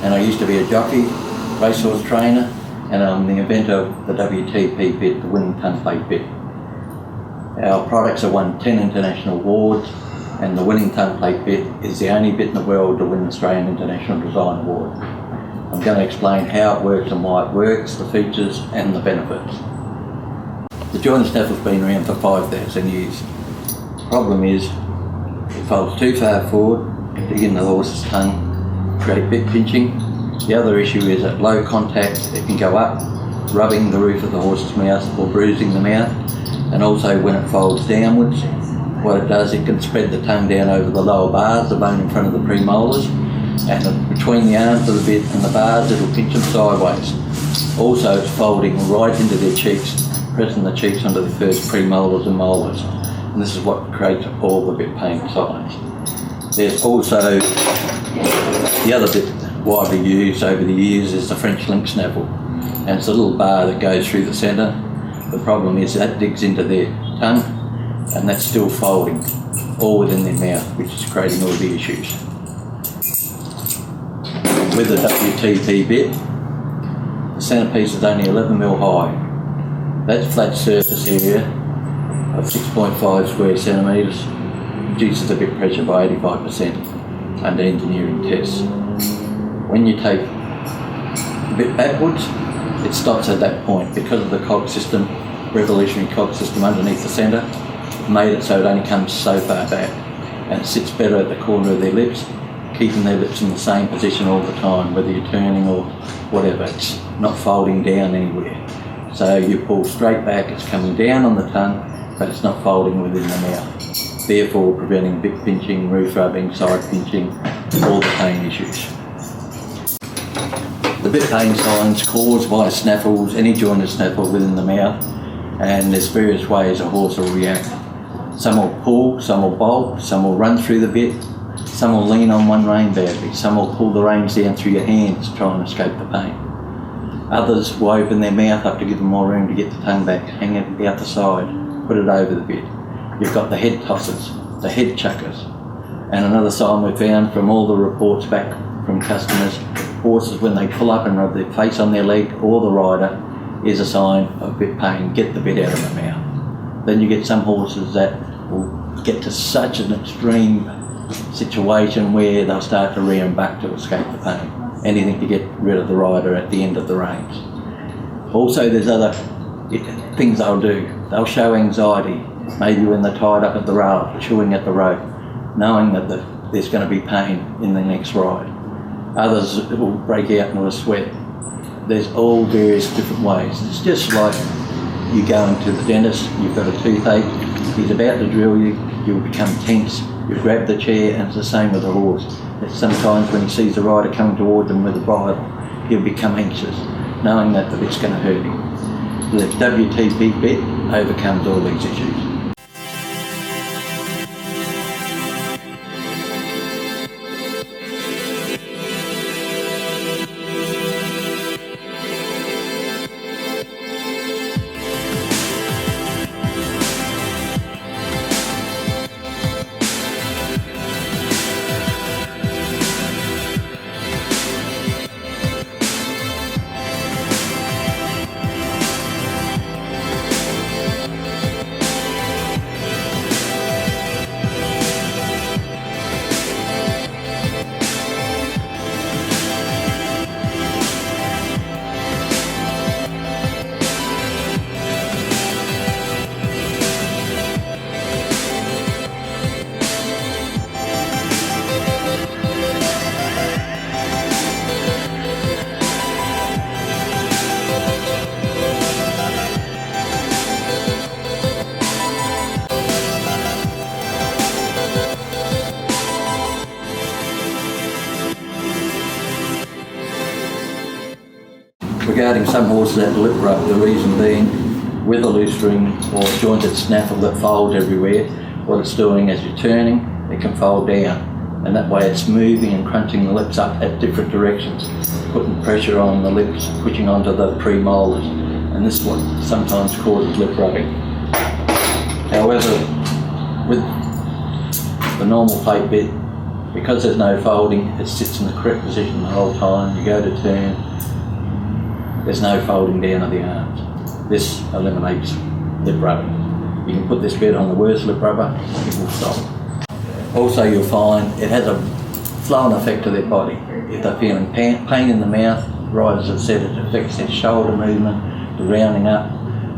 and I used to be a jockey, racehorse trainer, and I'm the inventor of the WTP bit, the winning tongue plate bit. Our products have won 10 international awards, and the winning tongue plate bit is the only bit in the world to win the Australian International Design Award. I'm going to explain how it works and why it works, the features and the benefits. The joint snaffle's been around for 5,000 years. The problem is it folds too far forward, dig in the horse's tongue, create bit pinching. The other issue is at low contact it can go up, rubbing the roof of the horse's mouth or bruising the mouth, and also when it folds downwards, what it does, it can spread the tongue down over the lower bars, the bone in front of the premolars, and between the arms of the bit and the bars it'll pinch them sideways. Also it's folding right into their cheeks, pressing the cheeks onto the first premolars and molars, and this is what creates all the bit pain signs. There's also the other bit widely used over the years is the French link snaffle, and it's a little bar that goes through the centre. The problem is that digs into their tongue and that's still folding all within their mouth, which is creating all the issues. With the WTP bit, the centrepiece is only 11mm high. That flat surface area of 6.5 square centimetres reduces the bit pressure by 85% under engineering tests. When you take the bit backwards, it stops at that point because of the cog system, revolutionary cog system underneath the centre, made it so it only comes so far back, and it sits better at the corner of their lips, keeping their lips in the same position all the time, whether you're turning or whatever. It's not folding down anywhere. So you pull straight back, it's coming down on the tongue, but it's not folding within the mouth, therefore preventing bit pinching, roof rubbing, side pinching, all the pain issues. The bit pain signs caused by snaffles, any jointed snaffle within the mouth, and there's various ways a horse will react. Some will pull, some will bolt, some will run through the bit, some will lean on one rein badly, some will pull the reins down through your hands to try and escape the pain. Others will open their mouth up to give them more room to get the tongue back, hang it out the side, put it over the bit. You've got the head tossers, the head chuckers, and another sign we found from all the reports back from customers, horses when they pull up and rub their face on their leg or the rider is a sign of bit pain, get the bit out of the mouth. Then you get some horses that will get to such an extreme situation where they'll start to rear and back to escape the pain. Anything to get rid of the rider at the end of the reins. Also there's other things they'll do. They'll show anxiety, maybe when they're tied up at the rail, chewing at the rope, knowing that there's going to be pain in the next ride. Others will break out into a sweat. There's all various different ways. It's just like you go into the dentist, you've got a toothache, he's about to drill you, you'll become tense, you grab the chair, and it's the same with the horse. That sometimes when he sees the rider coming towards him with a bridle, he'll become anxious, knowing that the bit's going to hurt him. The WTP bit overcomes all these issues. Regarding some horses that lip rub, the reason being with a loose ring or jointed snaffle that folds everywhere, what it's doing as you're turning, it can fold down, and that way it's moving and crunching the lips up at different directions, putting pressure on the lips, pushing onto the premolars, and this is what sometimes causes lip rubbing. However, with the normal plate bit, Because there's no folding, it sits in the correct position the whole time. You go to turn, there's no folding down of the arms. This eliminates lip rubbing. You can put this bed on the worst lip rubber, it will stop. Also, you'll find it has a flowing effect to their body. If they're feeling pain in the mouth, riders have said it affects their shoulder movement, the rounding up,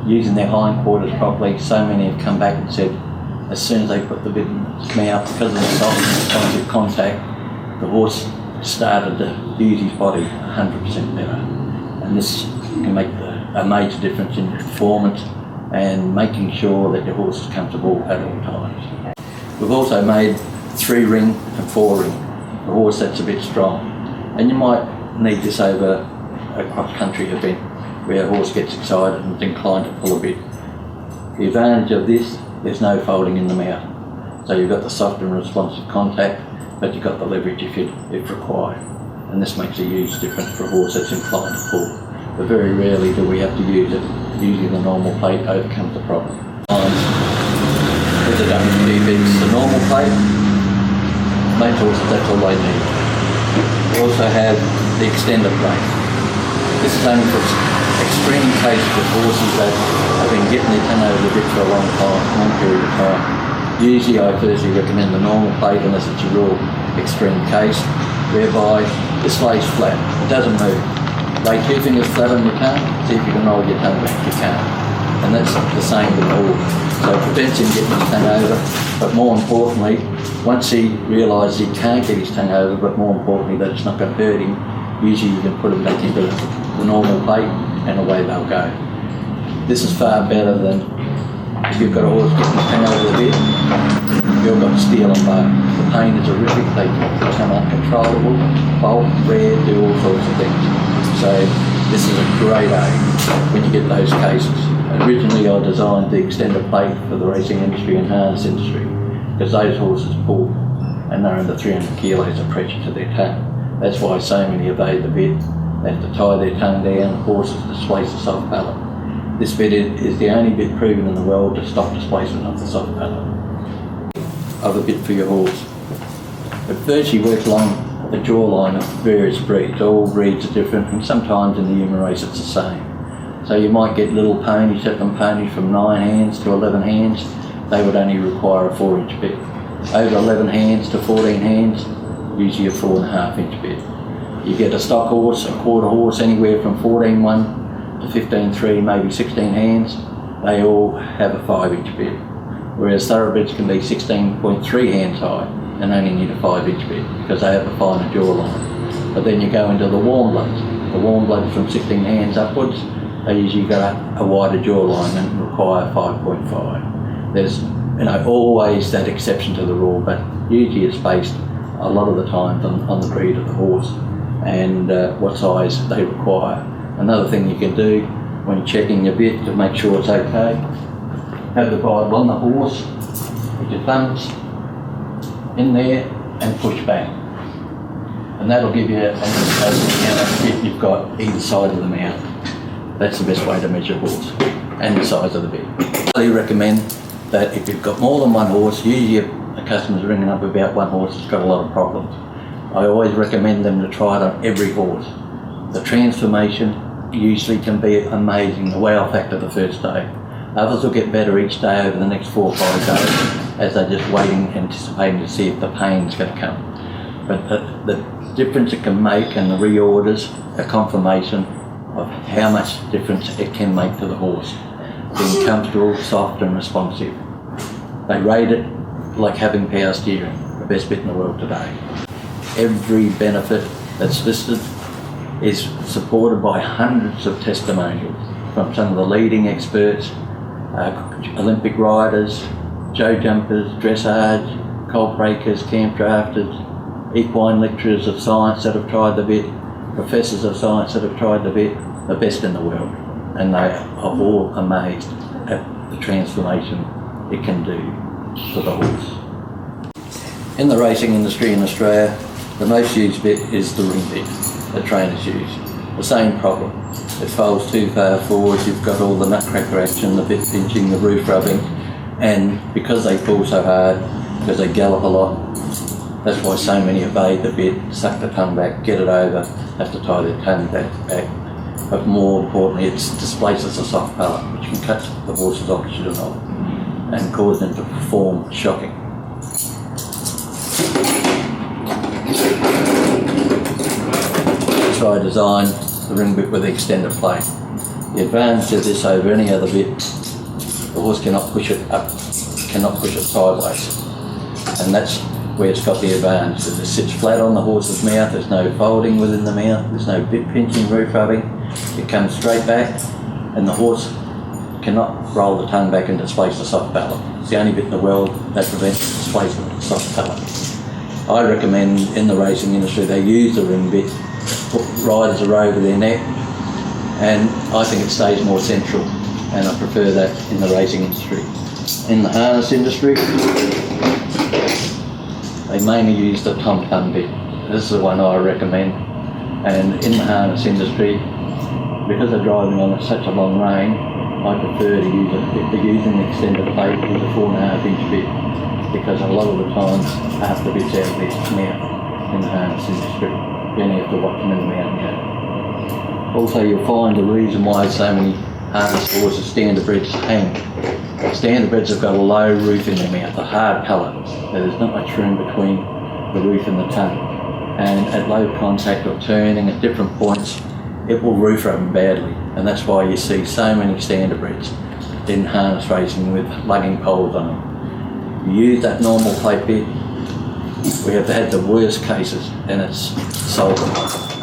using their hindquarters properly. So many have come back and said as soon as they put the bit in its mouth, because of the soft points of contact, the horse started to use his body 100% better. And this can make a major difference in performance and making sure that your horse is comfortable at all times. We've also made 3-ring and 4-ring, a horse that's a bit strong. And you might need this over a cross-country event where a horse gets excited and is inclined to pull a bit. The advantage of this, there's no folding in the mouth. So you've got the soft and responsive contact, but you've got the leverage if required. And this makes a huge difference for a horse that's inclined to pull. But very rarely do we have to use it. Usually the normal plate overcomes the problem. With the WTP, the normal plate, most horses, that's all they need. We also have the extender plate. This is only for extreme cases of horses that have been getting their tongue over the bit for a long period of time. Usually I firstly recommend the normal plate unless it's a real extreme case, whereby this lays flat, it doesn't move. Lay 2 fingers flat on your tongue, see if you can roll your tongue back, you can't. And that's the same with the horse. So it prevents him getting his tongue over, but more importantly, once he realises he can't get his tongue over, but more importantly that it's not going to hurt him, usually you can put him back into the normal plate and away they'll go. This is far better than if you've got a horse getting his tongue over the bit, you've got steel and bone. The pain is horrific, they become uncontrollable, bolt, rear, do all sorts of things. So this is a great aid when you get those cases. Originally I designed the extender plate for the racing industry and harness industry because those horses pull and they're under 300 kilos of pressure to their tongue. That's why so many evade the bit. They have to tie their tongue down, horses displace the soft palate. This bit is the only bit proven in the world to stop displacement of the soft palate of a bit for your horse. It virtually works along the jawline of various breeds. All breeds are different and sometimes in the human race it's the same. So you might get little ponies, Shetland ponies from 9 hands to 11 hands. They would only require a 4-inch bit. Over 11 hands to 14 hands, usually a 4.5-inch bit. You get a stock horse, a quarter horse, anywhere from 14.1 to 15.3, maybe 16 hands. They all have a 5-inch bit. Whereas thoroughbreds can be 16.3 hands high and only need a 5-inch bit because they have a finer jawline. But then you go into the warm bloods. The warm bloods from 16 hands upwards, they usually got a wider jawline and require 5.5. There's always that exception to the rule, but usually it's based a lot of the time on the breed of the horse and what size they require. Another thing you can do when checking your bit to make sure it's okay, have the Bible on the horse, put your thumbs in there and push back. And that'll give you an indication of the bit you've got either side of the mouth. That's the best way to measure a horse and the size of the bit. I highly recommend that if you've got more than one horse, usually a customer's ringing up about one horse that's got a lot of problems. I always recommend them to try it on every horse. The transformation usually can be amazing, the wow factor the first day. Others will get better each day over the next 4 or 5 days as they're just waiting, anticipating to see if the pain's going to come. But the difference it can make and the reorders, a confirmation of how much difference it can make to the horse. Being comfortable, soft and responsive. They rate it like having power steering, the best bit in the world today. Every benefit that's listed is supported by hundreds of testimonials from some of the leading experts, Olympic riders, show jumpers, dressage, colt breakers, camp drafters, equine lecturers of science that have tried the bit, professors of science that have tried the bit, the best in the world, and they are all amazed at the transformation it can do for the horse. In the racing industry in Australia, the most used bit is the ring bit that trainers use. The same problem. It folds too far forward, you've got all the nutcracker action, the bit pinching, the roof rubbing, and because they pull so hard, because they gallop a lot, That's why so many evade the bit, suck the tongue back, get it over, have to tie their tongue back. But more importantly, it displaces the soft palate, which can cut the horse's oxygen off and cause them to perform shocking. Try design the ring bit with the extended plate. The advantage of this over any other bit, the horse cannot push it up, cannot push it sideways. And that's where it's got the advantage. It sits flat on the horse's mouth, there's no folding within the mouth, there's no bit pinching, roof rubbing. It comes straight back and the horse cannot roll the tongue back and displace the soft palate. It's the only bit in the world that prevents displacement of the soft palate. I recommend in the racing industry they use the ring bit, put riders are over their neck, and I think it stays more central, and I prefer that in the racing industry. In the harness industry, they mainly use the tom-tom bit. This is the one I recommend. And in the harness industry, because they're driving on such a long rein, I prefer to use it. If they're using the extended plate, use a 4.5 inch bit, because a lot of the times half the bit's out of their mouth in the harness industry. You only have to watch them in the mouth now. Also, you'll find the reason why so many harness horses, standardbreds, hang. Standardbreds have got a low roof in their mouth, a hard palate. There's not much room between the roof and the tongue. And at low contact or turning at different points, it will roof rub them badly. And that's why you see so many standardbreds in harness racing with lugging poles on them. You use that normal plate bit, we have had the worst cases, and it's solved.